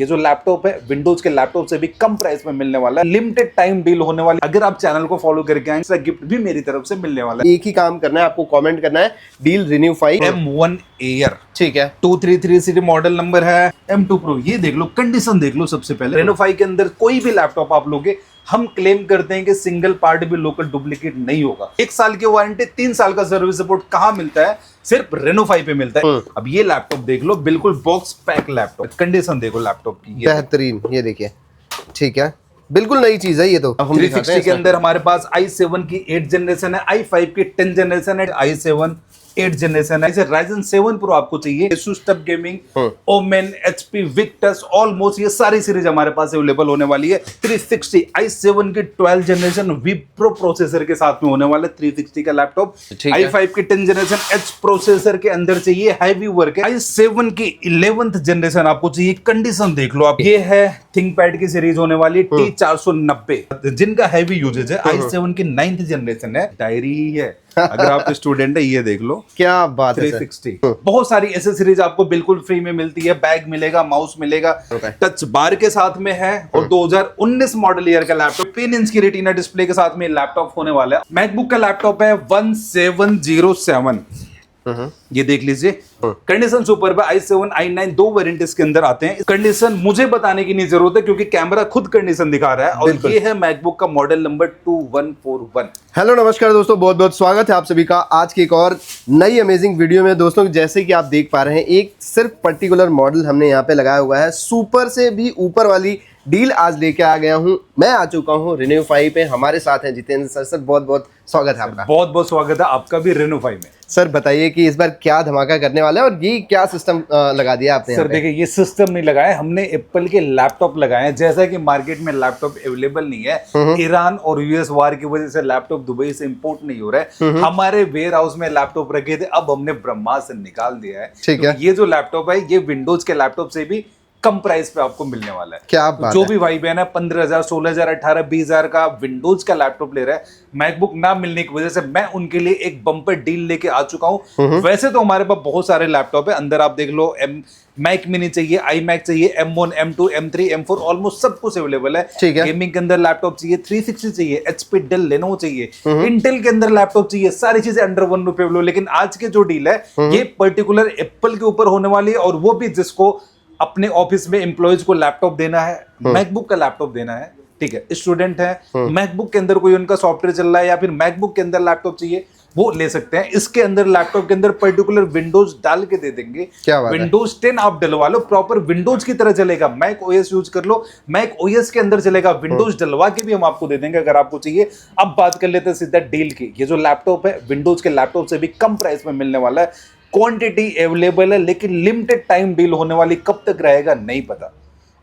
ये जो लैपटॉप है विंडोज के लैपटॉप से भी कम प्राइस में मिलने वाला है, लिमिटेड टाइम डील होने वाली। अगर आप चैनल को फॉलो करके आए, गिफ्ट भी मेरी तरफ से मिलने वाला है। एक ही काम करना है आपको, कमेंट करना है डील रिन्यू5 M1 एयर, ठीक है, 233 सीरी मॉडल नंबर है। M2 प्रो, ये देख लो, कंडीशन देख लो। सबसे पहले Reno5 के अंदर कोई भी लैपटॉप आप लोगे, हम क्लेम करते हैं कि सिंगल पार्ट भी लोकल डुप्लीकेट नहीं होगा। 1 साल की वारंटी, 3 साल का सर्विस सपोर्ट कहाँ मिलता है? सिर्फ Reno5 पे मिलता है। अब ये लैपटॉप देख लो, बिल्कुल बॉक्स पैक लैपटॉप, कंडीशन देखो लैपटॉप की, बेहतरीन। ये देखिए, ठीक है, बिल्कुल नई चीज है ये तो। 360 के अंदर हमारे पाच i7 की 8 जनरेशन है, i5 की 10 जनरेशन है, i7 8 जनरेशन है। Ryzen 7 Pro आपको चाहिए, Asus TUF Gaming, Omen, HP, Victus, almost ये सारी सीरीज हमारे पास अवेलेबल होने वाली है। 360 i7 की 12 जनरेशन Wipro प्रोसेसर के साथ में होने वाला है 360 का लैपटॉप। i5 की 10 जनरेशन H प्रोसेसर के अंदर चाहिए, हैवी वर्क है। i7 की 11th जनरेशन आपको चाहिए, कंडीशन देख लो आप। ये है थिंकपैड की सीरीज होने वाली T490, जिनका हैवी यूजेज है। i7 की 9th जनरेशन है, डायरी ही है। अगर आप स्टूडेंट है, ये देख लो, क्या बात है। 360 बहुत सारी एसेसरीज आपको बिल्कुल फ्री में मिलती है। बैग मिलेगा, माउस मिलेगा, टच बार के साथ में है, और 2019 मॉडल ईयर का लैपटॉप 3 इंच की रेटिना डिस्प्ले के साथ में लैपटॉप होने वाला है। मैकबुक का लैपटॉप है 1707, ये देख लीजिए, कंडीशन सुपर है। i7 i9 दो वेरिएंट्स के अंदर आते हैं। कंडीशन मुझे बताने की नहीं जरूरत है, क्योंकि कैमरा खुद कंडीशन दिखा रहा है। और ये है मैकबुक का मॉडल नंबर 2141। हेलो नमस्कार दोस्तों, बहुत बहुत स्वागत है आप सभी का आज की एक और नई अमेजिंग वीडियो में। दोस्तों जैसे कि आप देख पा रहे हैं, एक सिर्फ पर्टिकुलर मॉडल हमने यहाँ पे लगाया हुआ है। सुपर से भी ऊपर वाली डील आज लेके आ गया हूँ। मैं आ चुका हूँ Reno5 पे, हमारे साथ हैं जितेंद्र सर। सर बहुत बहुत स्वागत है आपका। बहुत बहुत स्वागत है आपका भी Reno5 में। सर बताइए कि इस बार क्या धमाका करने वाला है, और ये क्या सिस्टम लगा दिया आपने? सर देखिए, ये सिस्टम नहीं लगाया हमने, एप्पल के लैपटॉप लगाए हैं। जैसा कि मार्केट में लैपटॉप अवेलेबल नहीं है, ईरान और यूएस वार की वजह से लैपटॉप दुबई से इंपोर्ट नहीं हो रहा है। हमारे वेयर हाउस में लैपटॉप रखे थे, अब हमने ब्रह्मास्त्र निकाल दिया है। ठीक है, ये जो लैपटॉप है, ये विंडोज के लैपटॉप से भी कम प्राइस पे आपको मिलने वाला है। क्या बात जो है। भी भाई बहन है 15,000, 16,000, 18,000, 20,000 का विंडोज का लैपटॉप ले रहा है, मैकबुक ना मिलने की वजह से मैं उनके लिए एक बम्पर डील लेके आ चुका हूं। वैसे तो हमारे पास बहुत सारे लैपटॉप है, अंदर आप देख लो, मैक मिनी चाहिए, iMac चाहिए, M1, M2, M3, M4, almost सब कुछ अवेलेबल है। गेमिंग के अंदर लैपटॉप चाहिए, 360 चाहिए, HP, डेल, लेनोवो चाहिए, इंटेल के अंदर लैपटॉप चाहिए, सारी चीजें अंडर 1 रुपए। लेकिन आज के जो डील है, ये पर्टिकुलर एप्पल के ऊपर होने वाली है, और वो भी जिसको अपने ऑफिस में एम्प्लॉयज को लैपटॉप देना है, मैकबुक का लैपटॉप देना है, ठीक है, स्टूडेंट है, मैकबुक के अंदर कोई उनका सॉफ्टवेयर चल रहा है, या फिर मैकबुक के अंदर लैपटॉप चाहिए, वो ले सकते हैं। इसके अंदर लैपटॉप के अंदर पर्टिकुलर विंडोज डाल के दे देंगे। विंडोज 10 आप डलवा लो, प्रॉपर विंडोज की तरह चलेगा। मैक ओएस यूज कर लो, मैक ओएस के अंदर चलेगा। विंडोज डलवा के भी हम आपको दे देंगे अगर आपको चाहिए। अब बात कर लेते हैं सीधा डील की। ये जो लैपटॉप है विंडोज के लैपटॉप से भी कम प्राइस में मिलने वाला है। क्वांटिटी अवेलेबल है, लेकिन लिमिटेड टाइम डील होने वाली, कब तक रहेगा नहीं पता।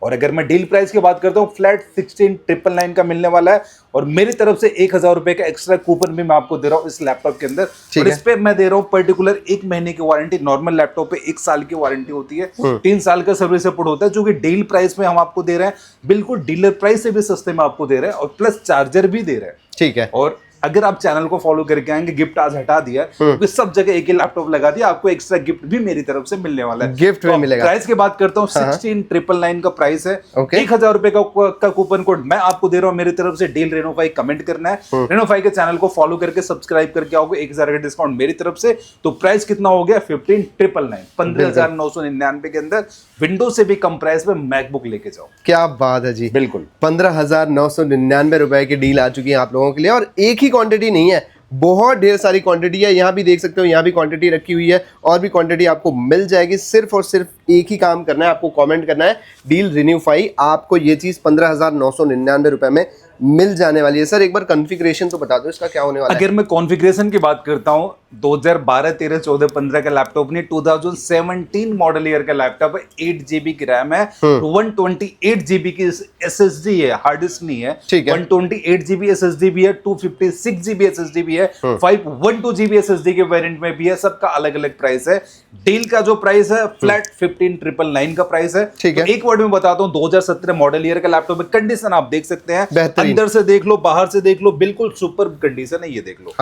और अगर मैं डील प्राइस की बात करता हूँ, फ्लैट 16,999 का मिलने वाला है, और मेरी तरफ से 1,000 रुपए का एक्स्ट्रा कूपन भी मैं आपको दे रहा हूँ इस लैपटॉप के अंदर। और इस पे मैं दे रहा हूँ पर्टिकुलर 1 महीने की वारंटी। नॉर्मल लैपटॉप पे 1 साल की वारंटी होती है, 3 साल का सर्विस सपोर्ट होता है, जो कि डील प्राइस में हम आपको दे रहे हैं। बिल्कुल डीलर प्राइस से भी सस्ते में आपको दे रहे हैं, और प्लस चार्जर भी दे रहे हैं, ठीक है। और अगर आप चैनल को फॉलो करके आएंगे, गिफ्ट आज हटा दिया, क्योंकि सब जगह एक ही लैपटॉप लगा दिया, आपको एक्स्ट्रा गिफ्ट भी मेरी तरफ से मिलने वाला है। गिफ्ट में मिलेगा। प्राइस की बात करता हूँ, 16,999 का प्राइस है। 1,000 रुपए का कूपन कोड मैं आपको दे रहा हूँ मेरी तरफ से। डील Reno5 कमेंट करना है, Reno5 के चैनल को फॉलो करके सब्सक्राइब करके आओगे, 1,000 का डिस्काउंट मेरी तरफ से। तो प्राइस कितना हो गया? 15,999, 15,999 के अंदर विंडोज से भी कम प्राइस में मैकबुक लेके जाओ। क्या बात है जी, बिल्कुल 15,999 रुपए की डील आ चुकी है आप लोगों के लिए। और एक ही क्वांटिटी नहीं है, बहुत ढेर सारी क्वांटिटी है। यहाँ भी देख सकते हो, यहाँ भी क्वांटिटी रखी हुई है, और भी क्वांटिटी आपको मिल जाएगी। सिर्फ और सिर्फ एक ही काम करना है, आपको कमेंट करना है डील Reno5। आपको ये चीज 15,999 रुपए में मिल जाने वाली है। सर एक बार कॉन्फ़िगरेशन तो बता दो, इसका क्या होने वाला है? अगर मैं कॉन्फ़िगरेशन की बात करता हूं, 2012, 13, 14, 15 का लैपटॉप नहीं, 2017 मॉडल ईयर का लैपटॉप है। 8 GB की रैम है, 128 GB की SSD है, हार्ड डिस्क नहीं है, 128 GB SSD भी है, 256 GB SSD भी है, 512 GB SSD के वेरिएंट में भी है। सबका अलग अलग प्राइस है। डील का जो प्राइस है फ्लैट 15,999 का प्राइस है। तो एक वर्ड में बताता हूँ, 2017 मॉडल ईयर का लैपटॉप है। कंडीशन आप देख सकते हैं, अंदर से देख लो, बाहर से देख लो, बिल्कुल सुपर कंडीशन है। ये देख लो,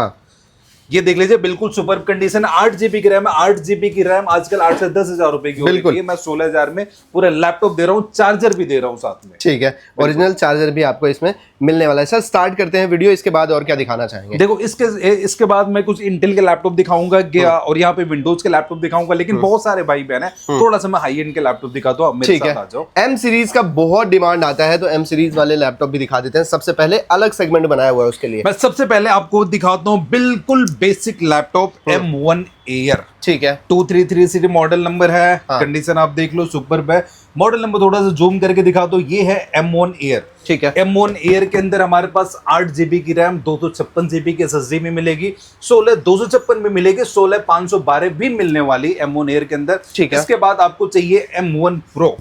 ये देख लीजिए बिल्कुल सुपर कंडीशन, 8 GB की रैम है। 8 GB की रैम आजकल 8 से 10 हजार रुपए की हो रही है। मैं 16,000 में पूरा लैपटॉप दे रहा हूँ, चार्जर भी दे रहा हूँ साथ में। ठीक है, ओरिजिनल चार्जर भी आपको इसमें मिलने वाला है। सर स्टार्ट करते हैं वीडियो, इसके बाद और क्या दिखाना चाहेंगे? देखो इसके बाद मैं कुछ इंटेल के लैपटॉप दिखाऊंगा और यहाँ पे विंडोज के लैपटॉप दिखाऊंगा, लेकिन बहुत सारे भाई बहन है, थोड़ा सा मैं हाई एंड के लैपटॉप दिखाता हूँ। मेरे साथ आ जाओ। एम सीरीज का बहुत डिमांड आता है, तो एम सीरीज वाले लैपटॉप भी दिखा देते हैं। सबसे पहले अलग सेगमेंट बनाया हुआ है उसके लिए। मैं सबसे पहले आपको दिखाता हूँ बिल्कुल बेसिक लैपटॉप M1 Air। ठीक है, 233 सीरीज मॉडल नंबर है। कंडीशन आप देख लो, सुपर्ब है। मॉडल नंबर थोड़ा सा जूम करके दिखा दो। ये है M1 Air। ठीक है, M1 Air के अंदर हमारे पास 8 GB की रैम, 256 GB की SSD में मिलेगी, 16 256 में मिलेगी, 16 512 भी मिलने वाली M1 Air के अंदर। ठीक है, इसके बाद आपको चाहिए M1 Pro।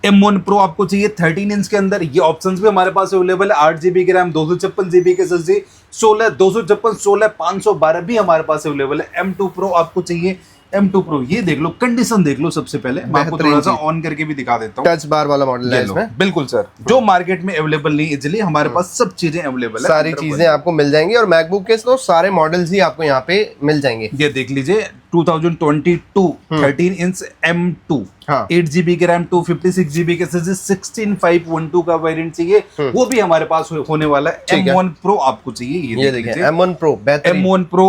M1 Pro आपको चाहिए 13 इंच के अंदर। ये ऑप्शंस भी हमारे पास अवेलेबल है। 8 GB की रैम, 256 GB की SSD, 16 256, 16 512 भी हमारे पास अवेलेबल है। M2 Pro आपको चाहिए। M2 Pro ये देख लो, कंडीशन देख लो। सबसे पहले मैं आपको थोड़ा सा ऑन करके भी दिखा देता हूँ। टच बार वाला मॉडल है इसमें। बिल्कुल सर, जो मार्केट में अवेलेबल नहीं, इजिली हमारे पास सब चीजें अवेलेबल है। सारी चीजें आपको मिल जाएंगी, और मैकबुक के तो सारे मॉडल्स ही आपको यहाँ पे मिल जाएंगे। ये देख लीजिए 2022 13 इंच M2, 8 GB की रैम, 256 GB के SSD, 16512 का वेरिएंट चाहिए, वो भी हमारे पास होने वाला है। M1 Pro आपको चाहिए। ये देखिए M1 Pro बेहतरीन। M1 Pro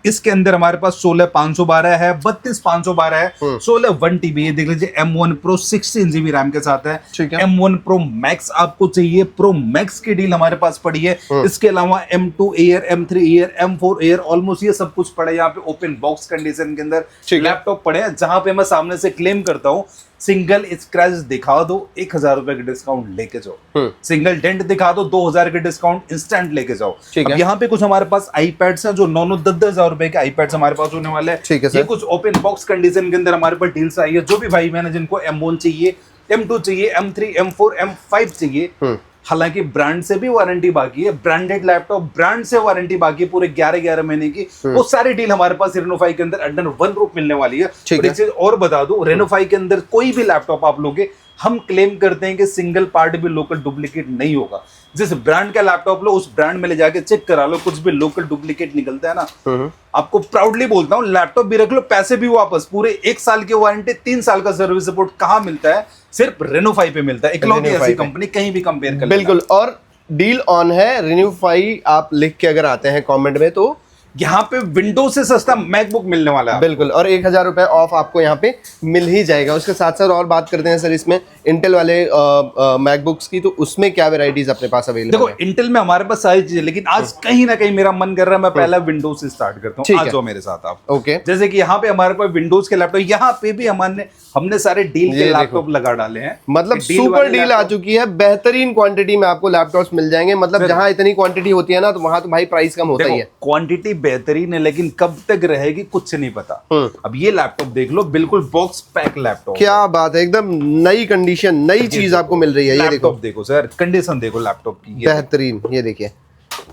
इसके अंदर हमारे पास 16 512 है, 32 512 है, 16 1TB। ये देख लीजिए M1 Pro 16 GB रैम के साथ है। M1 Pro Max आपको चाहिए। Pro Max की डील हमारे पास पड़ी है। इसके अलावा M2 Air, M3 Air, M4 Air, almost ये सब कुछ पड़ा है यहाँ पे ओपन बॉक्स कंडीशन के अंदर लैपटॉप पड़े हैं, जहां पे मैं सामने से क्लेम करता हूं सिंगल स्क्रैच दिखा दो 1000 रुपए का डिस्काउंट लेके जाओ, सिंगल डेंट दिखा दो 2000 के डिस्काउंट इंस्टेंट लेके जाओ। अब यहाँ पे कुछ हमारे पास आईपैड्स हैं जो 9-10 रुपए के आईपैड्स हमारे पास होने वाले हैं। ये कुछ ओपन बॉक्स कंडीशन के अंदर हमारे पास डील्स आई है। जो भी भाई बहन जिनको M1 चाहिए, M2 चाहिए, M3, M4, M5 चाहिए, हालांकि ब्रांड से भी वारंटी बाकी है, ब्रांडेड लैपटॉप ब्रांड से वारंटी बाकी पूरे 11 महीने की, वो सारी डील हमारे पास रेनोफाई के अंदर अंडर वन रूफ मिलने वाली है। और एक चीज और बता दूं, रेनोफाई के अंदर कोई भी लैपटॉप आप लोगे, हम क्लेम करते हैं कि सिंगल पार्ट भी लोकल डुप्लीकेट नहीं होगा। जिस ब्रांड का लैपटॉप लो, उस ब्रांड में ले जाके चेक करा लो, कुछ भी लोकल डुप्लीकेट निकलता है ना, आपको प्राउडली बोलता हूँ, लैपटॉप भी रख लो, पैसे भी वापस, पूरे 1 साल की वारंटी, 3 साल का सर्विस सपोर्ट कहाँ मिलता है? सिर्फ रेनोफाई पे मिलता है। इकलौती ऐसी कंपनी, कहीं भी कंपेयर कर बिल्कुल। और डील ऑन है, रेन्यूफाई आप लिख के अगर आते हैं कमेंट में, तो यहाँ पे विंडोज से सस्ता मैकबुक मिलने वाला है। बिल्कुल, और 1000 रुपए ऑफ आपको यहाँ पे मिल ही जाएगा। उसके साथ साथ और बात करते हैं सर इसमें इंटेल वाले मैकबुक्स की, तो उसमें क्या वेराइटीज अपने पास अवेलेबल है? देखो इंटेल में हमारे पास सारी चीजें, लेकिन आज कहीं ना कहीं मेरा मन कर रहा है मैं पहला विंडोज से स्टार्ट करता हूँ। आज मेरे साथ आप। ओके, जैसे कि यहाँ पे हमारे पास विंडोज के लैपटॉप, यहाँ पे भी हमने सारे डील के लैपटॉप लगा डाले हैं। मतलब सुपर डील आ चुकी है, बेहतरीन क्वांटिटी में आपको लैपटॉप्स मिल जाएंगे। मतलब जहाँ इतनी क्वांटिटी होती है ना, तो वहां तो भाई प्राइस कम होता ही है। क्वांटिटी बेहतरीन है, लेकिन कब तक रहेगी कुछ नहीं पता। अब ये लैपटॉप देख लो, बिल्कुल बॉक्स पैक लैपटॉप, क्या बात है, एकदम नई कंडीशन, नई चीज आपको मिल रही है। ये देखो सर, कंडीशन देखो लैपटॉप की, बेहतरीन। ये देखिए,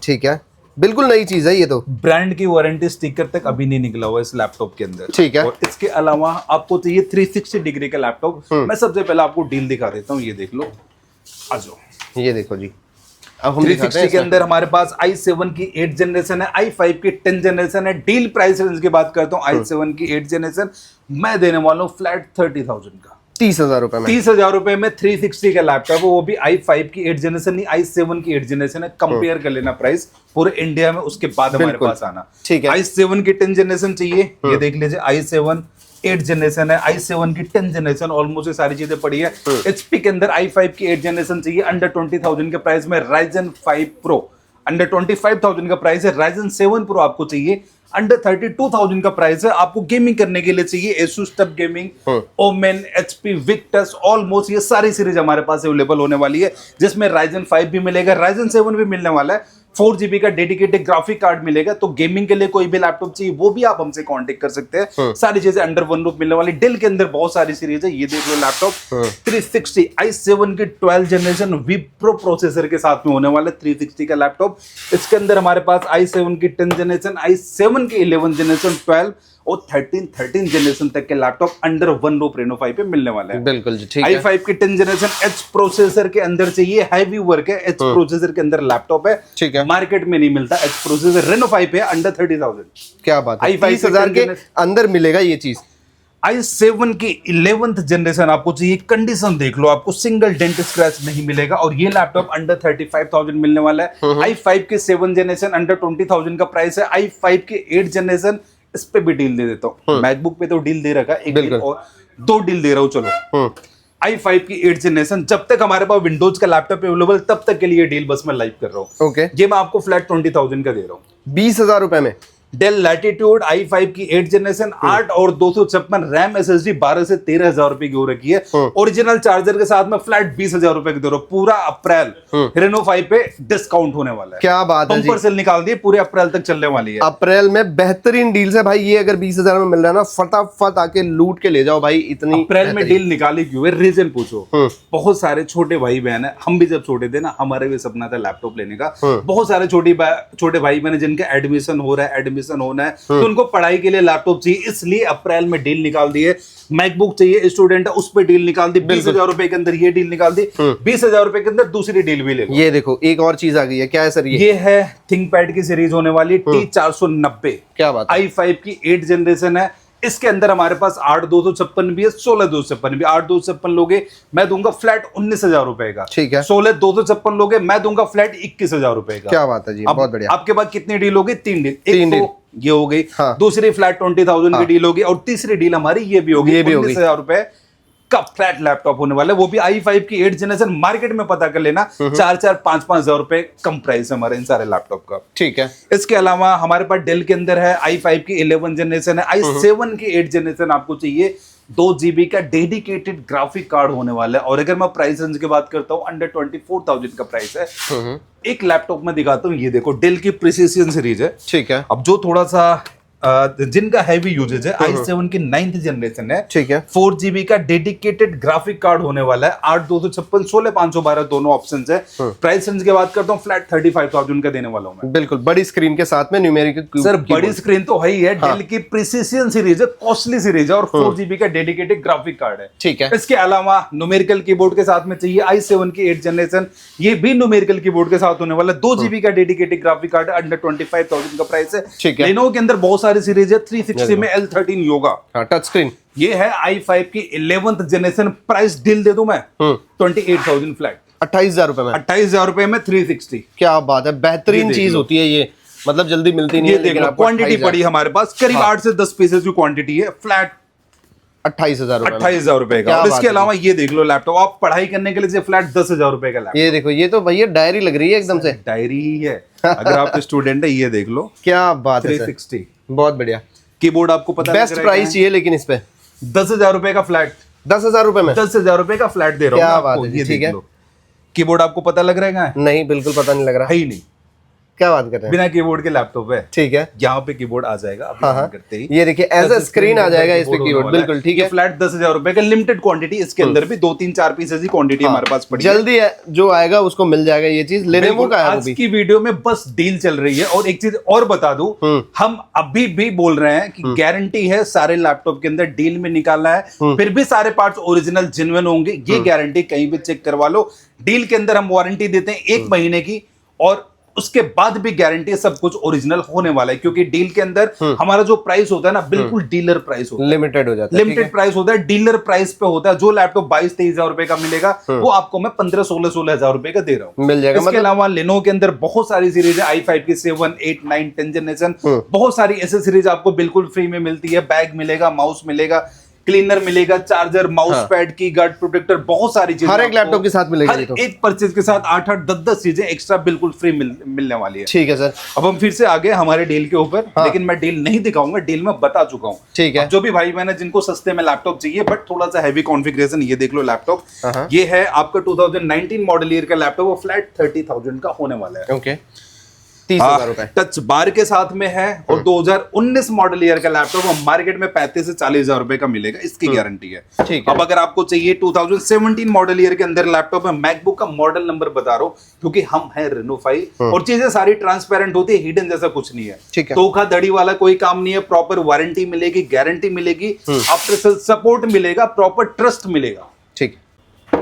ठीक है, बिल्कुल नई चीज है ये तो। ब्रांड की वारंटी स्टिकर तक अभी नहीं निकला हुआ इस लैपटॉप के अंदर। ठीक है, और इसके अलावा आपको चाहिए 360 डिग्री का लैपटॉप। मैं सबसे पहले आपको डील दिखा देता हूँ। ये देख लो, आ जाओ। ये देखो जी, अब हम 360 के अंदर हमारे पास i7 की 8 जनरेशन है, i5 की 10 जनरेशन है। डील प्राइस रेंज की बात करता हूँ, i7 की 8 जनरेशन मैं देने वाला हूँ फ्लैट 30,000 का, 30,000 रुपए में। 30,000 रुपए में 360 का लैपटॉप, वो भी i5 की 8 जनरेशन नहीं, i7 की 8 जनरेशन है। कंपेयर कर लेना प्राइस पूरे इंडिया में, उसके बाद हमारे पास आना। ठीक है, i7 की 10 जनरेशन चाहिए, ये देख लीजिए, i7 8 जनरेशन है, i7 की 10 जनरेशन, ऑलमोस्ट ये सारी चीजें पड़ी है। HP के अंदर i5 की 8 जनरेशन चाहिए, अंडर 20,000 के प्राइस में Ryzen 5 Pro, अंडर 25,000 का प्राइस है। Ryzen 7 Pro आपको चाहिए, अंडर 32,000 का प्राइस है। आपको गेमिंग करने के लिए चाहिए Asus TUF Gaming, Omen, HP, Victus, almost ये सारी सीरीज हमारे पास अवेलेबल होने वाली है, जिसमें Ryzen 5 भी मिलेगा, Ryzen 7 भी मिलने वाला है, 4GB का डेडिकेटेड ग्राफिक कार्ड मिलेगा। तो गेमिंग के लिए कोई भी लैपटॉप चाहिए, वो भी आप हमसे कांटेक्ट कर सकते हैं। सारी चीजें अंडर वन रूफ मिलने वाली। डेल के अंदर बहुत सारी सीरीज है, ये देख लो लैपटॉप 360 i7 की 12 जनरेशन Wipro प्रोसेसर के साथ में होने वाला 360 का लैपटॉप। इसके अंदर हमारे पास i7 की 10 जनरेशन, i7 की 11 जनरेशन 12 और 13 जनरेशन तक के laptop under one roof Reno 5 पे मिलने वाले हैं। बिल्कुल जी, ठीक है। i5 की 10 जनरेशन एच प्रोसेसर के अंदर चाहिए, हैवी वर्क है, एच प्रोसेसर के अंदर लैपटॉप है, ठीक है। मार्केट में नहीं मिलता एच प्रोसेसर। रेनो 5 है अंडर 30,000। क्या बात है, i5 30,000 के अंदर मिलेगा ये चीज। i7 की 11th जनरेशन आपको चाहिए, कंडीशन देख लो, आपको सिंगल डेंट स्क्रैच नहीं मिलेगा, और ये लैपटॉप अंडर 35,000 मिलने वाला है। i5 की 7 जनरेशन अंडर 20,000 का प्राइस है। i5 की 8 जनरेशन, इस पे भी डील दे देता हूँ। मैकबुक पे तो डील दे रखा है, एक डील और 2 डील दे रहा हूँ। चलो i5 की 8 जनरेशन, जब तक हमारे पास विंडोज का लैपटॉप अवेलेबल तब तक के लिए डील बस मैं लाइव कर रहा हूँ। ओके, ये मैं आपको फ्लैट 20,000 का दे रहा हूँ, 20,000 रुपए में। डेल लैटिट्यूड i5 की 8 जनरेशन, 8 और 256 रैम SSD 12 से 13,000 रुपए की हो रखी है। ओरिजिनल चार्जर के साथ में फ्लैट 20,000 रुपए की दे रहा हूं। पूरा अप्रैल रेनो 5 पे डिस्काउंट होने वाला है। क्या बात है जी, बम्पर सेल निकाल दिए, पूरे अप्रैल तक चलने वाली है। अप्रैल में बेहतरीन डील्स है भाई। ये अगर 20,000 में मिल रहा है ना, फटाफट आके लूट के ले जाओ भाई। इतनी अप्रैल में डील निकाली क्यों है, रीजन पूछो। बहुत सारे छोटे भाई बहन है, हम भी जब छोटे थे ना, हमारे भी सपना था लैपटॉप लेने का। बहुत सारे छोटे भाई बहन है जिनका एडमिशन हो रहा है, एडमिशन होना है, तो उनको पढ़ाई के लिए लैपटॉप चाहिए, इसलिए अप्रैल में डील निकाल दिए। मैकबुक चाहिए, स्टूडेंट है, उस पे डील निकाल दी। 20,000 रुपए के अंदर ये डील निकाल दी, 20,000 रुपए के अंदर दूसरी डील भी ले लो। ये देखो एक और चीज आ गई है, क्या है सर ये है थिंकपैड की सीरीज होने वाली T490। क्या बात है, i5 की 8 जनरेशन है। इसके अंदर हमारे पास 8,256 भी है, 16,256 भी। 8,256 लोगे मैं दूंगा फ्लैट 19,000 रुपए का, ठीक है। 16,256 लोगे मैं दूंगा फ्लैट 21,000 रुपए का। क्या बात है जी, बहुत बढ़िया। आपके पास कितनी डील होगी? 3 डील। तीन एक तो ये हो गई, हाँ। दूसरी दूसरी फ्लैट 20,000 की डील होगी, और तीसरी डील हमारी ये भी होगी, ये भी होगी। 19,000 रुपए का फ्लैट लैपटॉप होने वाला है। वो भी i5 की 8 जनरेशन। मार्केट में पता कर लेना, 4,500 रुपए कम प्राइस है हमारे इन सारे लैपटॉप का। ठीक है। इसके अलावा हमारे पास डेल के अंदर है i5 की 11 जनरेशन है। i7 की 8 जनरेशन आपको चाहिए, 2 GB का डेडिकेटेड ग्राफिक कार्ड होने वाला है। और अगर मैं प्राइस रेंज की बात करता हूँ, अंडर 24,000 का प्राइस है। एक लैपटॉप में दिखाता हूँ, ये देखो डेल की प्रिसिजन सीरीज है। ठीक है। अब जो थोड़ा सा जिनका हैवी यूजेज है, i7 की 9th जनरेशन है। ठीक है। 4 GB का डेडिकेटेड ग्राफिक कार्ड होने वाला है। 8,256, 16,512 दोनों ऑप्शन है। प्राइस रेंज की बात करता हूँ, फ्लैट 35,000 का देने वाला हूँ मैं। बिल्कुल, बड़ी स्क्रीन के साथ में न्यूमेरिकल सर बड़ी स्क्रीन तो है ही है। डेल की प्रिसिजन सीरीज है, कॉस्टली सीरीज है, और 4 GB का डेडिकेटेड ग्राफिक कार्ड है। ठीक है। इसके अलावा न्यूमेरिकल कीबोर्ड के साथ में चाहिए i7 की 8 जनरेशन, ये भी न्यूमेरिकल कीबोर्ड के साथ होने वाला है। 2 GB का डेडिकेटेड ग्राफिक कार्ड है, अंडर 25,000 का प्राइस है। ठीक है। लेनोवो के अंदर बहुत सारी सीरीज है। 360 में L13 योगा, हाँ, टच स्क्रीन। ये है i5 की 11th जनरेशन। प्राइस डील दे दूं मैं, 28,000 फ्लैट, 28,000 रुपए में। 28,000 रुपए में 360। क्या बात है, बेहतरीन चीज होती है ये, मतलब जल्दी मिलती नहीं ये है। देख लो, क्वांटिटी पड़ी हमारे पास, करीब 8 से 10 पीसेस की क्वांटिटी है। फ्लैट 28,000 रुपए में। 28,000 रुपए का। क्या और बात इसके है अलावा ये देख लो लैपटॉप, आप पढ़ाई करने के लिए फ्लैट 10,000 रुपए का लैपटॉप। ये देखो, ये तो भैया डायरी लग रही है एकदम से। डायरी ही है। अगर आप स्टूडेंट है, ये देख लो, क्या बात है सर, 360। बहुत बढ़िया। कीबोर्ड आपको पता बेस्ट प्राइस चाहिए लेकिन इस पे 10,000 रुपए का फ्लैट, 10,000 रुपए में। 10,000 रुपए का फ्लैट दे रहा हूँ क्या आपको। बात है, ये ठीक देख है। लो, कीबोर्ड आपको पता लग रहा है? नहीं, बिल्कुल पता नहीं लग रहा। है ही नहीं। क्या बात कर रहे हैं, बिना कीबोर्ड के लैपटॉप है। ठीक है। यहाँ पे कीबोर्ड आ जाएगा, आप हाँ, ऑन करते ही ये देखिए एज अ स्क्रीन आ जाएगा इस पे कीबोर्ड, बिल्कुल ठीक है। फ्लैट 10,000 रुपए का, लिमिटेड क्वांटिटी। इसके अंदर भी 2-3-4 पीसेस की क्वांटिटी हमारे पास पड़ी है। जल्दी है, जो आएगा उसको मिल जाएगा ये चीज। लेनोवो का है वो आज भी। की वीडियो में बस डील चल रही है। और एक चीज और बता दूं, हम अभी भी बोल रहे हैं कि गारंटी है सारे लैपटॉप के अंदर, डील में निकालना है, फिर भी सारे पार्ट्स ओरिजिनल जेन्युइन होंगे। ये गारंटी कहीं भी चेक करवा लो। डील के अंदर हम वारंटी देते हैं 1 महीने की, और उसके बाद भी गारंटी सब कुछ ओरिजिनल होने वाला है। क्योंकि डील के अंदर हमारा जो प्राइस होता है ना, बिल्कुल डीलर प्राइस होता है, लिमिटेड हो जाता है। लिमिटेड प्राइस होता है, डीलर प्राइस पे होता है। जो लैपटॉप 22-23,000 रुपए का मिलेगा, वो आपको मैं 15-16,000 रुपए का दे रहा हूँ, मिल जाएगा। इसके अलावा लेनोवो के अंदर बहुत सारी सीरीज है। i5 की 7, 8, 9, 10 जनरेशन, बहुत सारी एसेसरीज आपको बिल्कुल फ्री में मिलती है। बैग मिलेगा, माउस मिलेगा, क्लीनर मिलेगा, चार्जर, माउस पैड, की गार्ड प्रोटेक्टर, बहुत सारी चीजें हर एक लैपटॉप के साथ मिलेगी। हर एक परचेज के साथ 8-8, 10-10 चीजें एक्स्ट्रा बिल्कुल फ्री मिलने वाली है। ठीक है सर। अब हम फिर से आगे हमारे डील के ऊपर, लेकिन मैं डील नहीं दिखाऊंगा, डील में बता चुका हूँ। ठीक है। अब जो भी भाई मैंने जिनको सस्ते में लैपटॉप चाहिए बट थोड़ा सा हैवी कॉन्फ़िगरेशन, ये देख लो लैपटॉप। ये है आपका 2019 मॉडल ईयर का लैपटॉप, वो फ्लैट 30,000 का होने वाला है। ओके। 30,000 रुपए। टच बार के साथ में है और 2019 मॉडल ईयर का लैपटॉप मार्केट में 35 से 40,000 रुपए का मिलेगा, इसकी गारंटी है। ठीक है। अब अगर आपको चाहिए 2017 मॉडल ईयर के अंदर लैपटॉप है, मैकबुक का मॉडल नंबर बता रहा हूं क्योंकि हम है Reno 5 और चीजें सारी ट्रांसपेरेंट होती है, हिडन जैसा कुछ नहीं है। ठीक है। धोखाधड़ी वाला कोई काम नहीं है, प्रॉपर वारंटी मिलेगी, गारंटी मिलेगी, आफ्टर सेल सपोर्ट मिलेगा, प्रॉपर ट्रस्ट मिलेगा। ठीक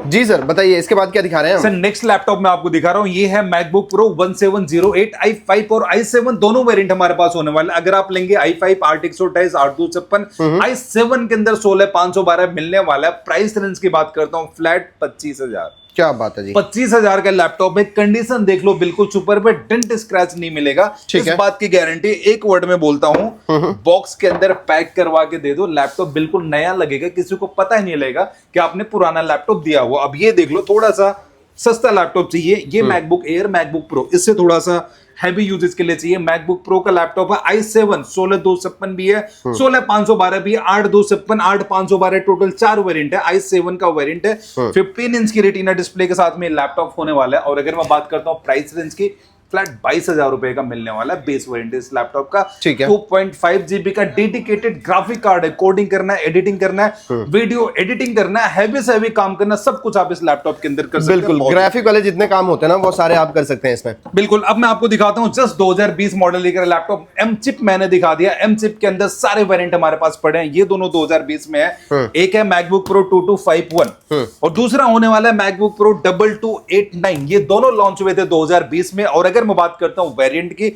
जी सर, बताइए इसके बाद क्या दिखा रहे हैं सर नेक्स्ट लैपटॉप मैं आपको दिखा रहा हूं, ये है मैकबुक प्रो 1708 i5 और i7 दोनों वेरिएंट हमारे पास होने वाले। अगर आप लेंगे i5 RTX 856 i7 के अंदर 16512 मिलने वाला है। प्राइस रेंज की बात करता हूं, फ्लैट 25,000। क्या बात है जी, 25,000 का लैपटॉप है, कंडीशन देख लो बिल्कुल सुपर पे, डेंट स्क्रैच नहीं मिलेगा। इस बात की गारंटी एक वर्ड में बोलता हूं, बॉक्स के अंदर पैक करवा के दे दो, लैपटॉप बिल्कुल नया लगेगा, किसी को पता ही नहीं लगेगा कि आपने पुराना लैपटॉप दिया हुआ। अब ये देख लो, थोड़ा सा सस्ता लैपटॉप चाहिए, ये मैकबुक एयर, मैकबुक प्रो, इससे थोड़ा सा हैवी यूजेस के लिए चाहिए। मैकबुक प्रो का लैपटॉप है i7 16256 भी है, 16512 भी है, 8256, 8512 टोटल 4 वेरिएंट है। i7 का वेरिएंट है, 15 इंच की रेटिना डिस्प्ले के साथ में लैपटॉप होने वाला है। और अगर मैं बात करता हूँ प्राइस रेंज की, फ्लैट 22,000 रुपए का मिलने वाला है बेस वेरिएंट इस लैपटॉप का। 2.5 GB का डेडिकेटेड ग्राफिक कार्ड है, कोडिंग करना है, एडिटिंग करना है, वीडियो एडिटिंग करना है, हैवी से हैवी काम करना, सब कुछ आप इस लैपटॉप के अंदर कर सकते हैं। बिल्कुल, ग्राफिक वाले जितने काम होते हैं ना वो सारे आप कर सकते हैं इसमें। बिल्कुल। अब मैं आपको दिखाता हूं जस्ट 2020 मॉडल लेकर लैपटॉप, एम चिप मैंने दिखा दिया। एम चिप के अंदर सारे वेरिएंट हमारे पास पड़े हैं, ये दोनों 2020 में है। एक है मैकबुक प्रो 2251 और दूसरा होने वाला है मैकबुक प्रो 2289। ये दोनों लॉन्च हुए थे 2020 में। और अगर मैं बात करता हूं वेरिएंट की,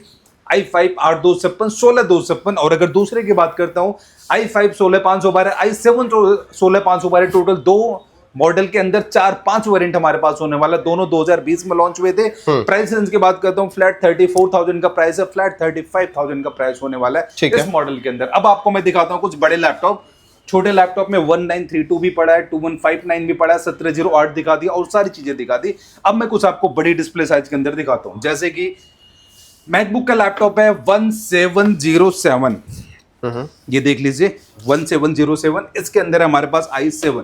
i5 8256 16256, और अगर दूसरे की बात करता हूं i5 16512 i7 16512, टोटल 2 मॉडल के अंदर 4-5 वेरिएंट हमारे पास होने वाला, दोनों 2020 में लॉन्च हुए थे। प्राइस रेंज की बात करता हूं, फ्लैट 34,000 का प्राइस है, फ्लैट 35,000 का प्राइस होने वाला है इस मॉडल के अंदर। अब आपको मैं दिखाता हूं कुछ बड़े लैपटॉप। छोटे लैपटॉप में 1932 भी पड़ा है, 2159 भी पड़ा है, 1708 दिखा दिया और सारी चीजें दिखा दी। अब मैं कुछ आपको बड़ी डिस्प्ले साइज के अंदर दिखाता हूं, जैसे कि मैकबुक का लैपटॉप है 1707, ये देख लीजिए 1707। इसके अंदर हमारे पास i7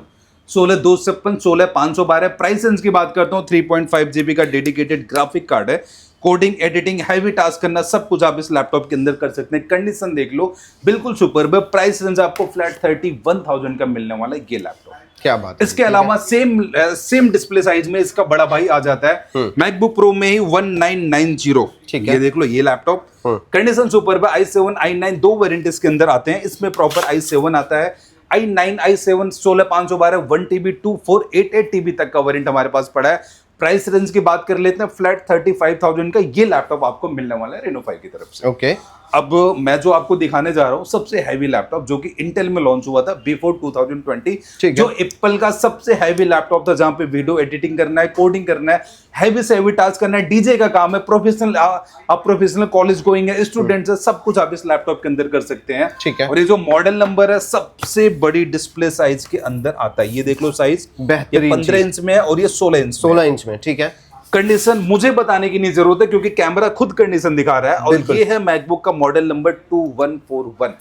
16256 16512। प्राइस रेंज की बात करता हूँ, 3.5 GB का डेडिकेटेड ग्राफिक कार्ड है, कोडिंग एडिटिंग हैवी टास्क करना सब कुछ आप इस लैपटॉप के अंदर कर सकते हैं। कंडीशन देख लो बिल्कुल सुपर्ब। प्राइस रेंज आपको फ्लैट 31,000 का मिलने वाला है ये लैपटॉप। क्या बात है। इसके अलावा सेम डिस्प्ले साइज में इसका बड़ा भाई आ जाता है मैकबुक प्रो में ही 1990। ये देख लो, ये लैपटॉप कंडीशन सुपर्ब है। i7 i9 दो वेरिएंट इसके अंदर आते हैं, इसमें प्रॉपर i7 आता है। i9 i7 16512 1TB 2488 TB तक का वेरिएंट हमारे पास पड़ा है। प्राइस रेंज की बात कर लेते हैं, फ्लैट 35,000 का ये लैपटॉप आपको मिलने वाला है Reno 5 की तरफ से। ओके। अब मैं जो आपको दिखाने जा रहा हूं सबसे हैवी लैपटॉप, जो कि इंटेल में लॉन्च हुआ था बिफोर 2020, जो एप्पल का सबसे हैवी लैपटॉप था, जहां पे वीडियो एडिटिंग करना है, कोडिंग करना है, हैवी से हैवी टास्क करना है, डीजे का काम है, प्रोफेशनल आप प्रोफेशनल कॉलेज गोइंग है, स्टूडेंट्स है, सब कुछ आप इस लैपटॉप के अंदर कर सकते हैं। ठीक है। और ये जो मॉडल नंबर है सबसे बड़ी डिस्प्ले साइज के अंदर आता है, ये देख लो साइज, ये 15 इंच में है और ये 16 इंच में। ठीक है। कंडीशन मुझे बताने की नहीं जरूरत है क्योंकि कैमरा खुद कंडीशन दिखा रहा है। और ये है मैकबुक का मॉडल नंबर 2141,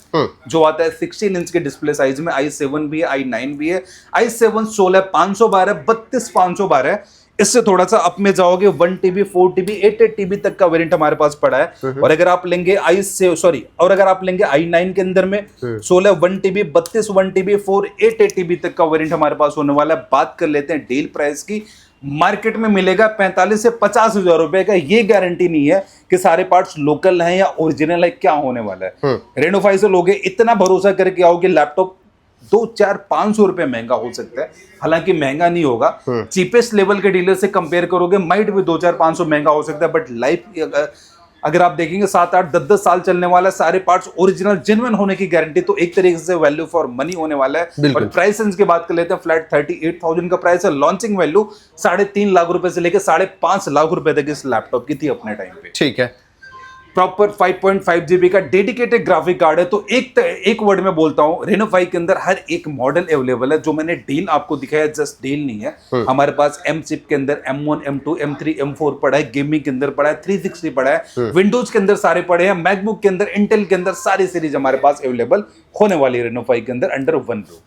जो आता है 16 इंच के डिस्प्ले साइज में। i7 भी है, i9 भी है। i7 16512 32512। इससे थोड़ा सा अप में जाओगे 1TB 4TB 8TB तक का वेरिएंट हमारे पास पड़ा है। और अगर आप लेंगे i9 के अंदर में 16 1TB 32 1TB 488TB तक का वेरिएंट हमारे पास होने वाला है। बात कर लेते हैं डील प्राइस की। मार्केट में मिलेगा 45 से 50,000 रुपए का, ये गारंटी नहीं है कि सारे पार्ट्स लोकल हैं या ओरिजिनल है, क्या होने वाला है। Reno 5 से लोगे इतना भरोसा करके आओगे, लैपटॉप 2-4-500 रुपए महंगा हो सकता है, हालांकि महंगा नहीं होगा। चीपेस्ट लेवल के डीलर से कंपेयर करोगे माइट भी 2-4-500 महंगा हो सकता है, बट लाइफ अगर आप देखेंगे 7-8-10 साल चलने वाला, सारे पार्ट्स ओरिजिनल जेन्युइन होने की गारंटी, तो एक तरीके से वैल्यू फॉर मनी होने वाला है। और प्राइस रेंज की बात कर लेते हैं, फ्लैट 38,000 का प्राइस है। लॉन्चिंग वैल्यू 3.5 लाख रुपए से लेकर 5.5 लाख रुपए तक इस लैपटॉप की थी अपने टाइम पे। ठीक है। प्रॉपर 5.5 GB का डेडिकेटेड ग्राफिक कार्ड है। तो एक वर्ड में बोलता हूं, Reno 5 के अंदर हर एक मॉडल अवेलेबल है। जो मैंने डील आपको दिखाया जस्ट डील नहीं है, हमारे पास एम चिप के अंदर M1 M2 M3 M4 पड़ा है, गेमिंग के अंदर पड़ा है, 360 पड़ा है, विंडोज के अंदर सारे पड़े हैं, मैकबुक के अंदर, इंटेल के अंदर सारी सीरीज हमारे पास अवेलेबल होने वाली है Reno 5 के अंदर अंडर वन रूफ।